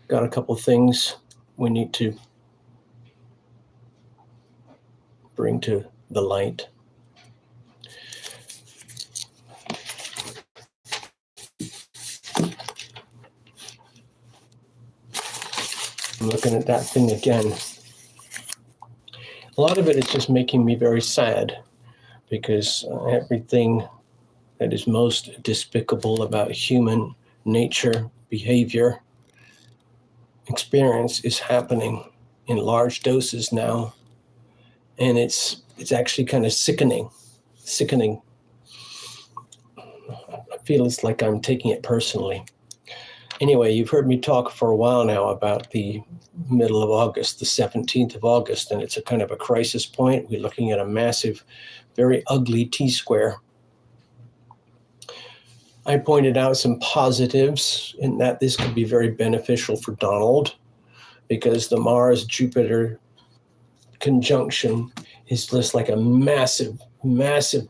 got a couple things we need to bring to the light. I'm looking at that thing again. A lot of it is just making me very sad, because everything that is most despicable about human nature, behavior, experience is happening in large doses now. And it's actually kind of sickening. I feel it's like I'm taking it personally. Anyway, you've heard me talk for a while now about the middle of August, the 17th of August, and it's a kind of a crisis point. We're looking at a massive, very ugly T-square. I pointed out some positives in that this could be very beneficial for Donald, because the Mars-Jupiter conjunction is just like a massive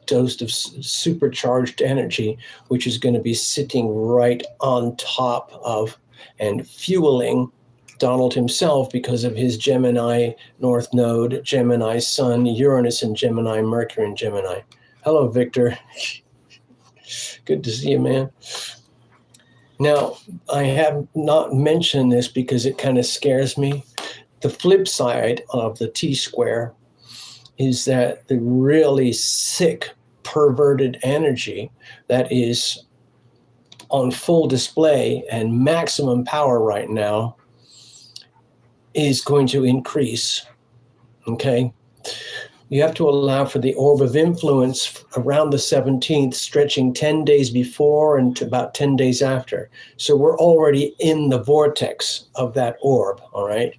dose of supercharged energy, which is going to be sitting right on top of and fueling Donald himself because of his Gemini North Node, Gemini Sun, Uranus in Gemini, Mercury in Gemini. Hello, Victor. Good to see you, man. Now, I have not mentioned this because it kind of scares me. The flip side of the T-square is that the really sick, perverted energy that is on full display and maximum power right now is going to increase, okay? You have to allow for the orb of influence around the 17th, stretching 10 days before and to about 10 days after. So we're already in the vortex of that orb, all right?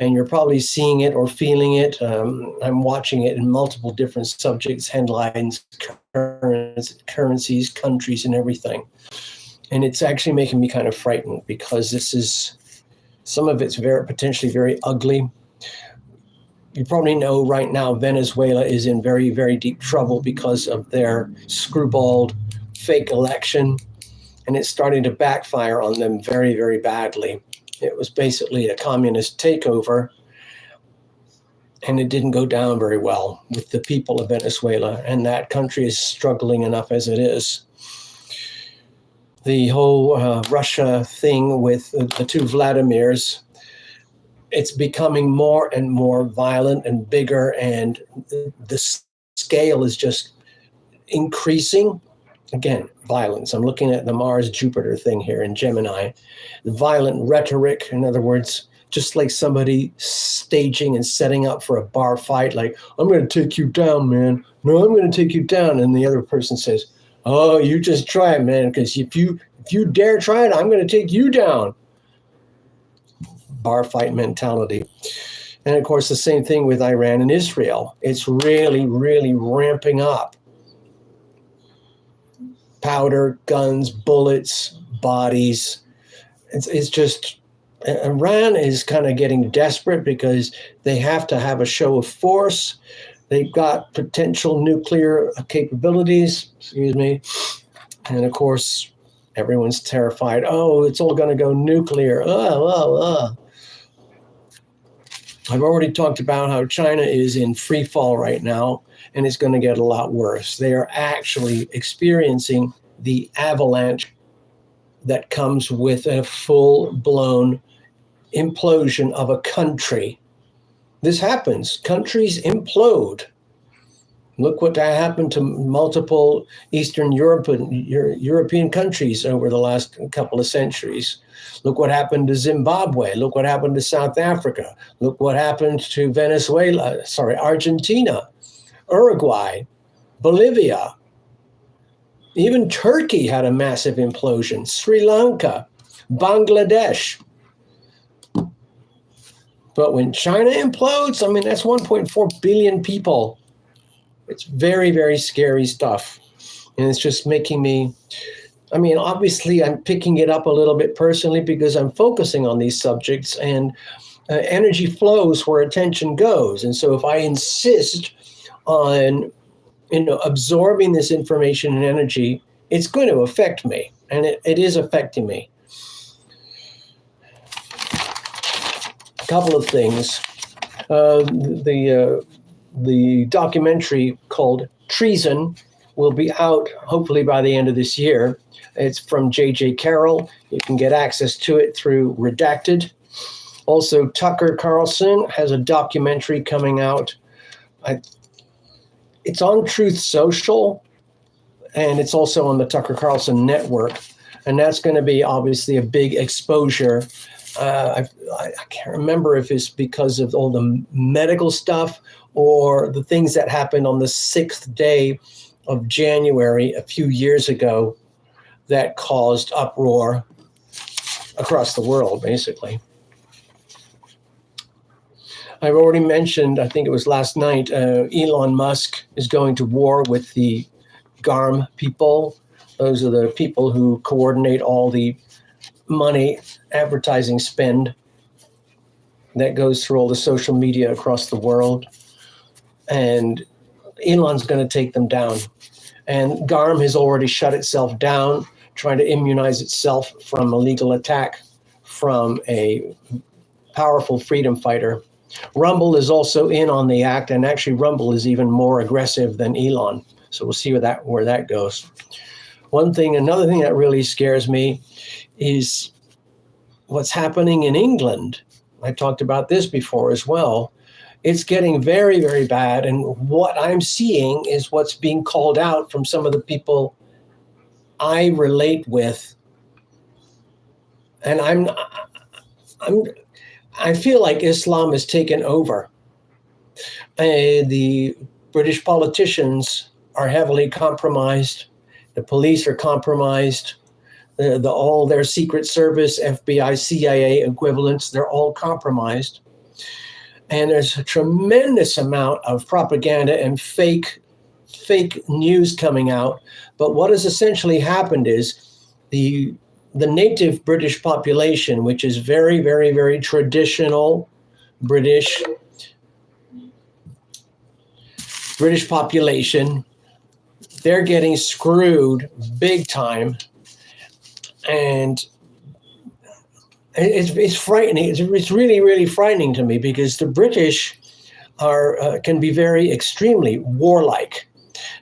And you're probably seeing it or feeling it. I'm watching it in multiple different subjects, headlines, currencies, countries, and everything. And it's actually making me kind of frightened, because some of it's potentially very ugly. You probably know right now Venezuela is in very, very deep trouble because of their screwballed fake election, and it's starting to backfire on them very, very badly. It was basically a communist takeover, and it didn't go down very well with the people of Venezuela, and that country is struggling enough as it is. The whole Russia thing with the two Vladimirs, it's becoming more and more violent and bigger, and the scale is just increasing. Again, violence. I'm looking at the Mars-Jupiter thing here in Gemini. The violent rhetoric, in other words, just like somebody staging and setting up for a bar fight, like, I'm going to take you down, man. No, I'm going to take you down. And the other person says, oh, you just try it, man, because if you dare try it, I'm going to take you down. Bar fight mentality. And of course, the same thing with Iran and Israel. It's really, really ramping up. Powder, guns, bullets, bodies. It's just, Iran is kind of getting desperate because they have to have a show of force. They've got potential nuclear capabilities, and of course, everyone's terrified. Oh, it's all going to go nuclear. I've already talked about how China is in free fall right now, and it's going to get a lot worse. They are actually experiencing the avalanche that comes with a full-blown implosion of a country. This happens. Countries implode. Look what happened to multiple Eastern European countries over the last couple of centuries. Look what happened to Zimbabwe. Look what happened to South Africa. Look what happened to Argentina, Uruguay, Bolivia. Even Turkey had a massive implosion. Sri Lanka, Bangladesh. But when China implodes, that's 1.4 billion people. It's very, very scary stuff. And it's just making me, obviously I'm picking it up a little bit personally because I'm focusing on these subjects, and energy flows where attention goes. And so if I insist on, absorbing this information and energy, it's going to affect me. And it is affecting me. couple of things. The documentary called Treason will be out hopefully by the end of this year. It's from J.J. Carroll. You can get access to it through Redacted. Also, Tucker Carlson has a documentary coming out. It's on Truth Social, and it's also on the Tucker Carlson network. And that's going to be obviously a big exposure. I can't remember if it's because of all the medical stuff or the things that happened on the 6th day of January a few years ago that caused uproar across the world, basically. I've already mentioned, I think it was last night, Elon Musk is going to war with the GARM people. Those are the people who coordinate all the money advertising spend that goes through all the social media across the world. And Elon's going to take them down. And GARM has already shut itself down, trying to immunize itself from a legal attack from a powerful freedom fighter. Rumble is also in on the act, and actually Rumble is even more aggressive than Elon. So we'll see where that goes. Another thing that really scares me is what's happening in England. I talked about this before as well. It's getting very, very bad. And what I'm seeing is what's being called out from some of the people I relate with. And I feel like Islam has taken over. The British politicians are heavily compromised. The police are compromised. All their Secret Service, FBI, CIA equivalents, they're all compromised. And there's a tremendous amount of propaganda and fake news coming out. But what has essentially happened is the native British population, which is very, very, very traditional British population, they're getting screwed big time. And it's frightening. It's really, really frightening to me because the British can be extremely warlike.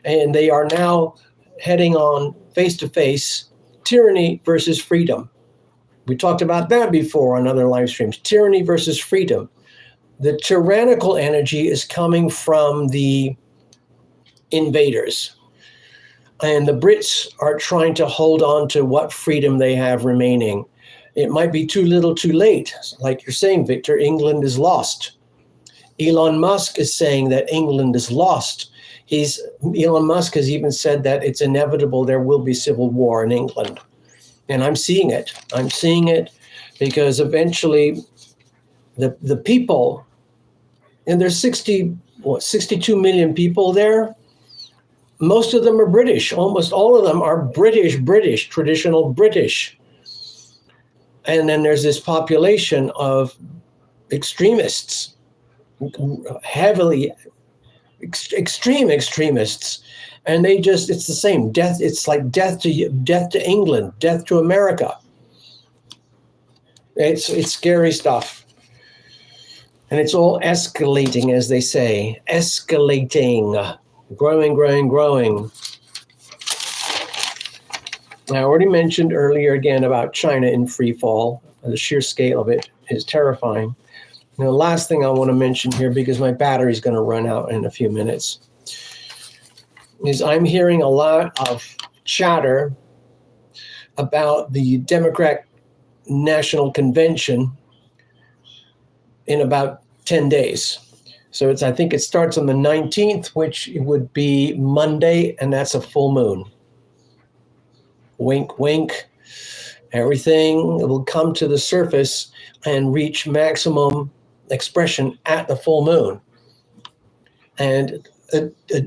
And they are now heading on face-to-face tyranny versus freedom. We talked about that before on other live streams. Tyranny versus freedom. The tyrannical energy is coming from the invaders. And the Brits are trying to hold on to what freedom they have remaining. It might be too little too late. Like you're saying, Victor, England is lost. Elon Musk is saying that England is lost. Elon Musk has even said that it's inevitable there will be civil war in England. And I'm seeing it. I'm seeing it because eventually the people, and there's 62 million people there. Most of them are British. Almost all of them are British, traditional British. And then there's this population of extremists, extreme extremists. And it's the same death. It's like death to England, death to America. It's scary stuff. And it's all escalating, as they say, escalating. Growing. I already mentioned earlier again about China in free fall. The sheer scale of it is terrifying. Now, the last thing I want to mention here, because my battery is going to run out in a few minutes, is I'm hearing a lot of chatter about the Democrat National Convention in about 10 days. So I think it starts on the 19th, which would be Monday, and that's a full moon. Wink, wink. Everything will come to the surface and reach maximum expression at the full moon. And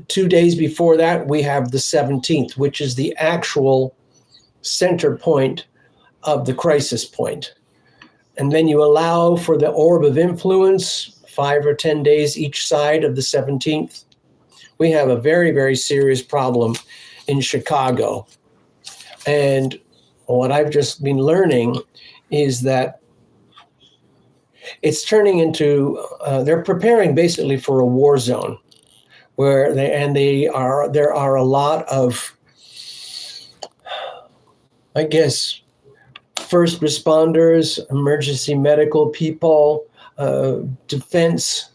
2 days before that, we have the 17th, which is the actual center point of the crisis point. And then you allow for the orb of influence, 5 or 10 days each side of the 17th. We have a very, very serious problem in Chicago. And what I've just been learning is that it's turning into, they're preparing basically for a war zone where there are a lot of, I guess, first responders, emergency medical people, defense,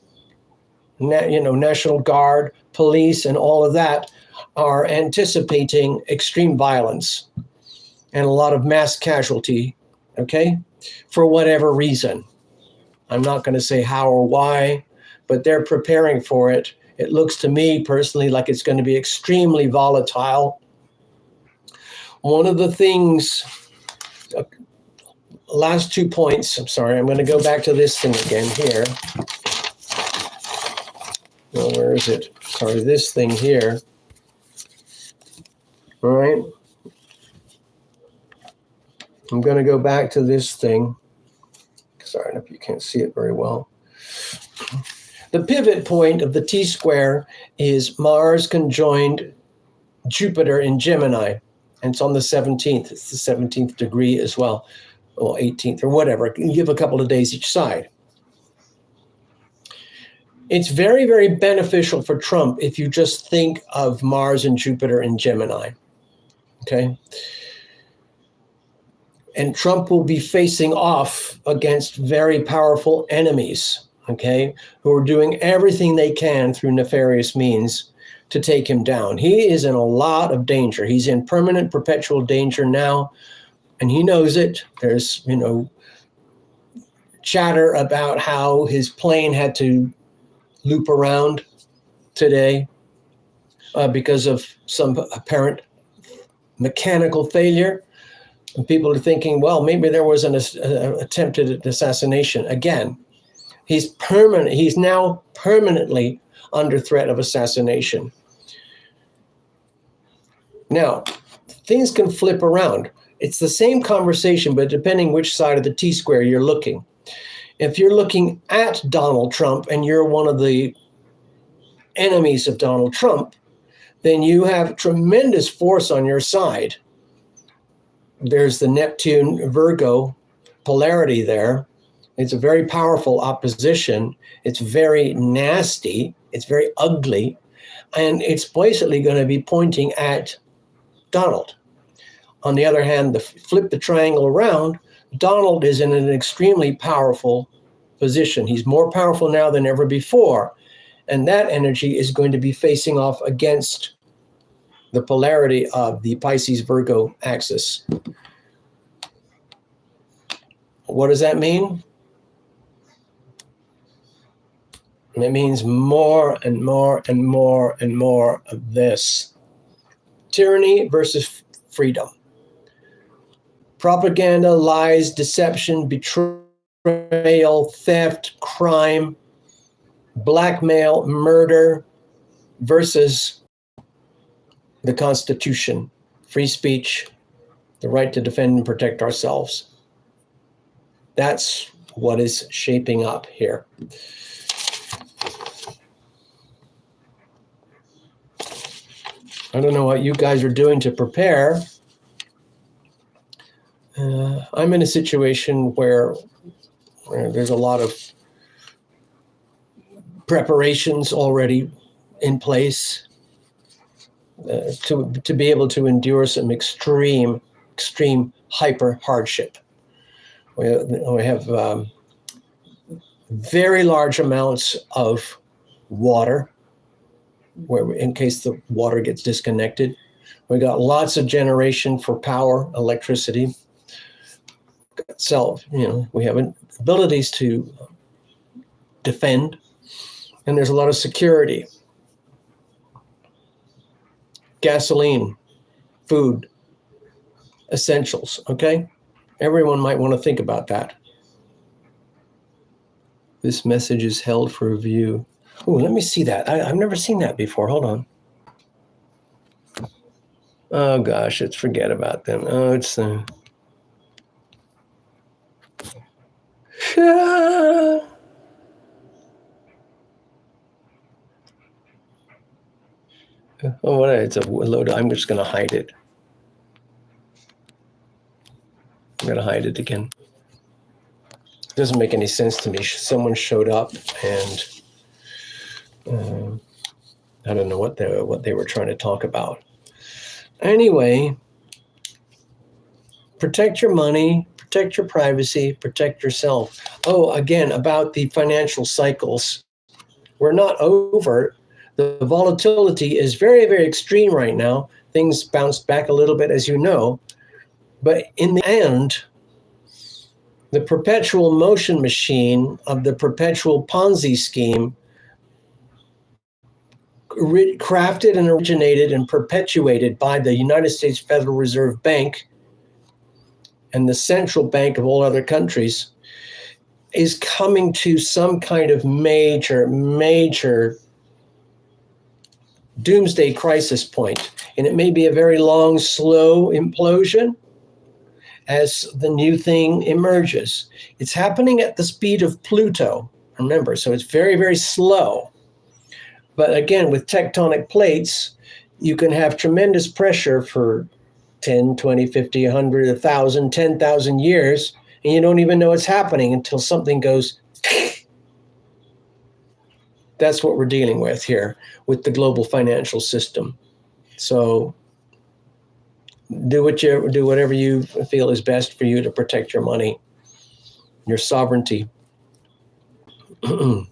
National Guard, police, and all of that are anticipating extreme violence and a lot of mass casualty, okay, for whatever reason. I'm not going to say how or why, but they're preparing for it. It looks to me personally like it's going to be extremely volatile. One of the things, last 2 points, I'm sorry, I'm going to go back to this thing again here. Well, where is it? Sorry, this thing here. All right. I'm going to go back to this thing. Sorry if you can't see it very well. The pivot point of the T-square is Mars conjoined Jupiter in Gemini, and it's on the 17th. It's the 17th degree as well, or 18th or whatever. You give a couple of days each side. It's very, very beneficial for Trump if you just think of Mars and Jupiter in Gemini, okay? And Trump will be facing off against very powerful enemies, okay, who are doing everything they can through nefarious means to take him down. He is in a lot of danger. He's in permanent, perpetual danger now, and he knows it. There's, chatter about how his plane had to loop around today because of some apparent mechanical failure. And people are thinking, well, maybe there was an attempted assassination. Again, he's now permanently under threat of assassination. Now, things can flip around. It's the same conversation, but depending which side of the T-square you're looking. If you're looking at Donald Trump and you're one of the enemies of Donald Trump, then you have tremendous force on your side. There's the Neptune-Virgo polarity there. It's a very powerful opposition. It's very nasty. It's very ugly. And it's basically going to be pointing at Donald. On the other hand, flip the triangle around, Donald is in an extremely powerful position. He's more powerful now than ever before. And that energy is going to be facing off against the polarity of the Pisces-Virgo axis. What does that mean? It means more and more and more and more of this. Tyranny versus freedom. Propaganda, lies, deception, betrayal, theft, crime, blackmail, murder versus the Constitution, free speech, the right to defend and protect ourselves. That's what is shaping up here. I don't know what you guys are doing to prepare. I'm in a situation where there's a lot of preparations already in place to be able to endure some extreme hyper hardship. We have very large amounts of water, where in case the water gets disconnected. We got lots of generation for power, electricity. We have abilities to defend, and there's a lot of security. Gasoline, food, essentials, okay? Everyone might want to think about that. This message is held for review. Oh, let me see that. I've never seen that before. Hold on. Oh, gosh, let's forget about them. Oh, it's... Oh, it's a load. I'm just going to hide it. I'm going to hide it again. Doesn't make any sense to me. Someone showed up and I don't know what they were trying to talk about. Anyway, protect your money, protect your privacy, protect yourself. Oh, again, about the financial cycles. We're not over. The volatility is very, very extreme right now. Things bounced back a little bit, as you know. But in the end, the perpetual motion machine of the perpetual Ponzi scheme crafted and originated and perpetuated by the United States Federal Reserve Bank and the central bank of all other countries is coming to some kind of major doomsday crisis point. And it may be a very long, slow implosion as the new thing emerges. It's happening at the speed of Pluto, remember, so it's very, very slow. But again, with tectonic plates, you can have tremendous pressure for 10, 20, 50, 100, 1,000, 10,000 years, and you don't even know it's happening until something goes. That's what we're dealing with here with the global financial system. So do whatever you feel is best for you to protect your money, your sovereignty. Trying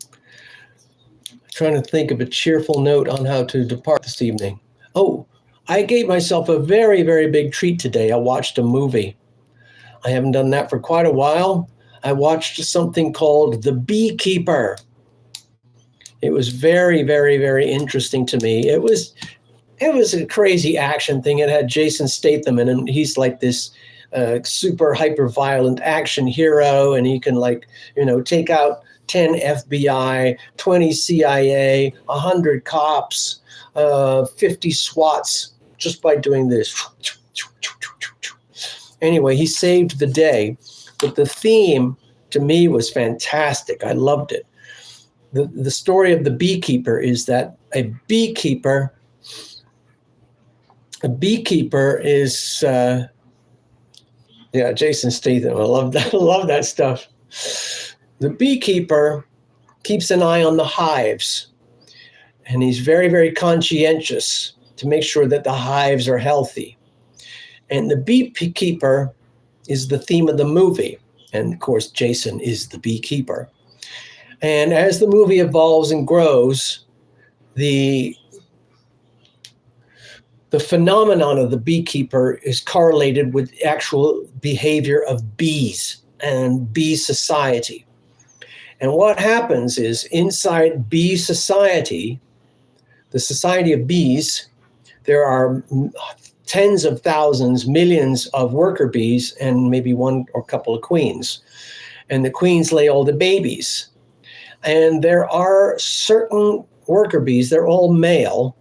to think of a cheerful note on how to depart this evening. Oh, I gave myself a very, very big treat today. I watched a movie. I haven't done that for quite a while. I watched something called The Beekeeper. It was very, very, very interesting to me. It was a crazy action thing. It had Jason Statham in it. He's like this super hyper violent action hero, and he can take out 10 FBI, 20 CIA, 100 cops, 50 SWATs just by doing this. Anyway, he saved the day. But the theme to me was fantastic. I loved it. The story of the beekeeper is that a beekeeper is Jason Statham. I love that. I love that stuff. The beekeeper keeps an eye on the hives, and he's very, very conscientious to make sure that the hives are healthy. And the beekeeper is the theme of the movie. And of course, Jason is the beekeeper. And as the movie evolves and grows, the phenomenon of the beekeeper is correlated with actual behavior of bees and bee society. And what happens is inside bee society, the society of bees, there are tens of thousands, millions of worker bees and maybe one or couple of queens. And the queens lay all the babies. And there are certain worker bees, they're all male,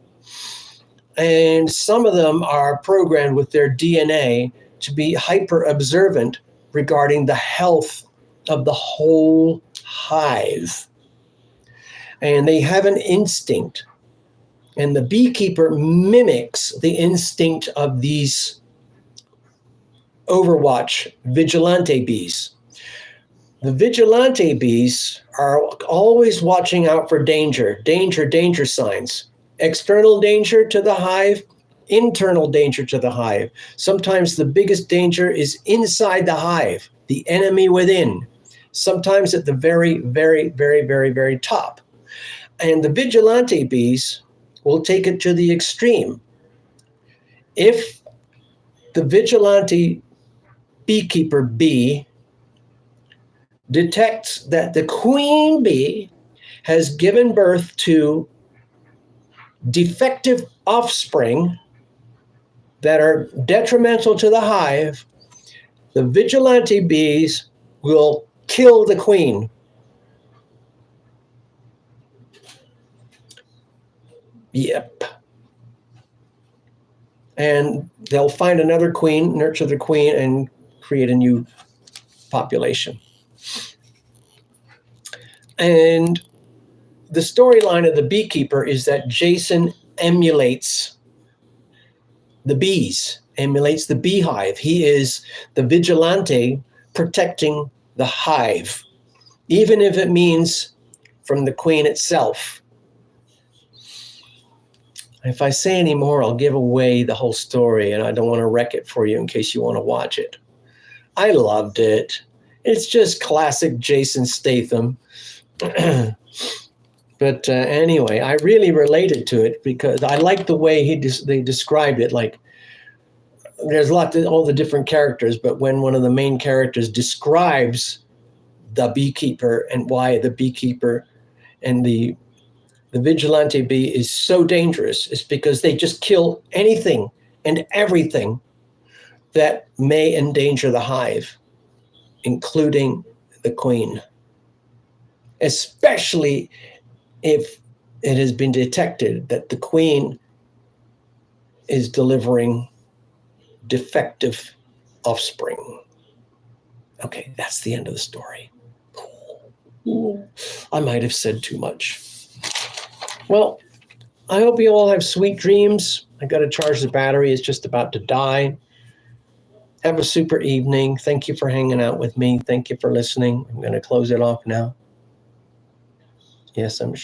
and some of them are programmed with their DNA to be hyper observant regarding the health of the whole hive. And they have an instinct. And the beekeeper mimics the instinct of these overwatch vigilante bees. The vigilante bees are always watching out for danger signs. External danger to the hive, internal danger to the hive. Sometimes the biggest danger is inside the hive, the enemy within. Sometimes at the very, very, very, very, very top. And the vigilante bees will take it to the extreme. If the vigilante beekeeper bee detects that the queen bee has given birth to defective offspring that are detrimental to the hive, the vigilante bees will kill the queen. Yep. And they'll find another queen, nurture the queen, and create a new population. And the storyline of the beekeeper is that Jason emulates the bees, emulates the beehive. He is the vigilante protecting the hive, even if it means from the queen itself. If I say any more, I'll give away the whole story, and I don't want to wreck it for you in case you want to watch it. I loved it. It's just classic Jason Statham. But anyway, I really related to it because I like the way they described it. Like, there's all the different characters, but when one of the main characters describes the beekeeper and why the beekeeper and the vigilante bee is so dangerous, it's because they just kill anything and everything that may endanger the hive, including the queen, especially if it has been detected that the queen is delivering defective offspring. Okay, that's the end of the story. I might have said too much. Well, I hope you all have sweet dreams. I got to charge the battery. It's just about to die. Have a super evening. Thank you for hanging out with me. Thank you for listening. I'm going to close it off now. Yes, I'm sure.